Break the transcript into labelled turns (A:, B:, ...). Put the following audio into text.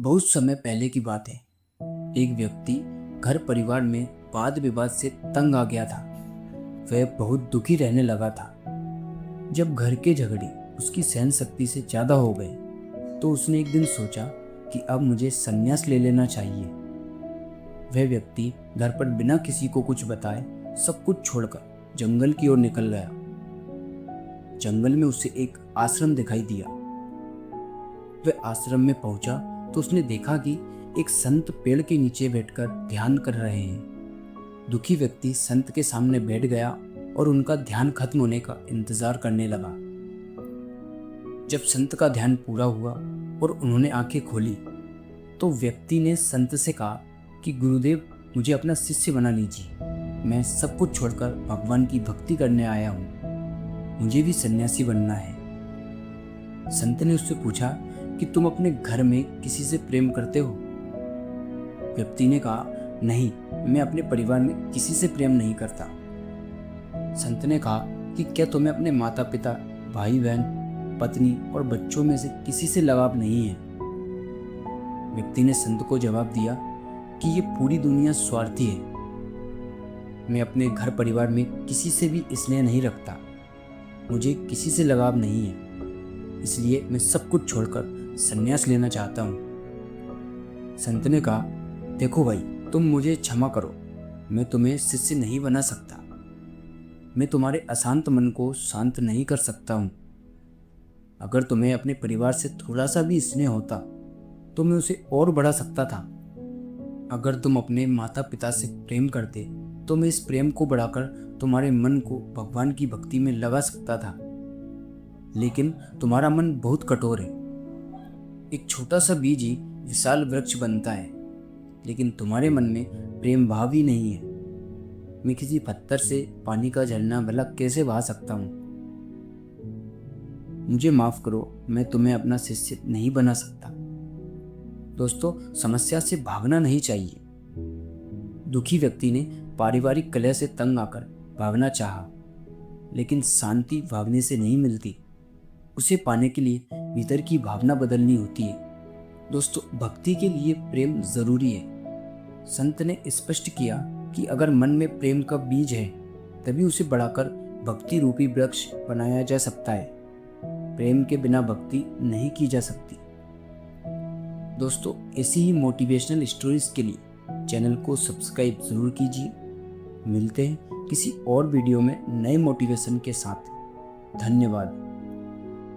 A: बहुत समय पहले की बात है। एक व्यक्ति घर परिवार में वाद विवाद से तंग आ गया था। वह बहुत दुखी रहने लगा था। जब घर के झगड़े उसकी सहन शक्ति से ज्यादा हो गए तो उसने एक दिन सोचा कि अब मुझे संन्यास ले लेना चाहिए। वह व्यक्ति घर पर बिना किसी को कुछ बताए सब कुछ छोड़कर जंगल की ओर निकल गया। जंगल में उसे एक आश्रम दिखाई दिया। वह आश्रम में पहुंचा तो उसने देखा कि एक संत पेड़ के नीचे बैठकर ध्यान कर रहे हैं। दुखी व्यक्ति संत के सामने बैठ गया और उनका ध्यान खत्म होने का इंतजार करने लगा। जब संत का ध्यान पूरा हुआ और उन्होंने आंखें खोली तो व्यक्ति ने संत से कहा कि गुरुदेव, मुझे अपना शिष्य बना लीजिए। मैं सब कुछ छोड़कर भगवान की भक्ति करने आया हूँ। मुझे भी सन्यासी बनना है। संत ने उससे पूछा कि तुम अपने घर में किसी से प्रेम करते हो? व्यक्ति ने कहा, नहीं, मैं अपने परिवार में किसी से प्रेम नहीं करता। संत ने कहा कि क्या तुम्हें अपने माता पिता, भाई बहन, पत्नी और बच्चों में से किसी से लगाव नहीं है? व्यक्ति ने संत को जवाब दिया कि ये पूरी दुनिया स्वार्थी है। मैं अपने घर परिवार में किसी से भी स्नेह नहीं रखता। मुझे किसी से लगाव नहीं है, इसलिए मैं सब कुछ छोड़कर संन्यास लेना चाहता हूँ। संत ने कहा, देखो भाई, तुम मुझे क्षमा करो, मैं तुम्हें शिष्य नहीं बना सकता। मैं तुम्हारे अशांत मन को शांत नहीं कर सकता हूँ। अगर तुम्हें अपने परिवार से थोड़ा सा भी स्नेह होता तो मैं उसे और बढ़ा सकता था। अगर तुम अपने माता पिता से प्रेम करते तो मैं इस प्रेम को बढ़ाकर तुम्हारे मन को भगवान की भक्ति में लगा सकता था। लेकिन तुम्हारा मन बहुत कठोर है। एक छोटा सा बीज ही विशाल वृक्ष बनता है, लेकिन तुम्हारे मन में प्रेम भाव ही नहीं है। मैं किसी पत्थर से पानी का झरना भला कैसे बहा सकता हूँ? मुझे माफ करो, मैं तुम्हें अपना शिष्य नहीं बना सकता। दोस्तों, समस्या से भागना नहीं चाहिए। दुखी व्यक्ति ने पारिवारिक कलह से तंग आकर भागना चाहा, लेकिन शांति भागने से नहीं मिलती। उसे पाने के लिए भीतर की भावना बदलनी होती है। दोस्तों, भक्ति के लिए प्रेम जरूरी है। संत ने स्पष्ट किया कि अगर मन में प्रेम का बीज है तभी उसे बढ़ाकर भक्ति रूपी वृक्ष बनाया जा सकता है। प्रेम के बिना भक्ति नहीं की जा सकती। दोस्तों, ऐसी ही मोटिवेशनल स्टोरीज के लिए चैनल को सब्सक्राइब जरूर कीजिए। मिलते हैं किसी और वीडियो में नए मोटिवेशन के साथ। धन्यवाद।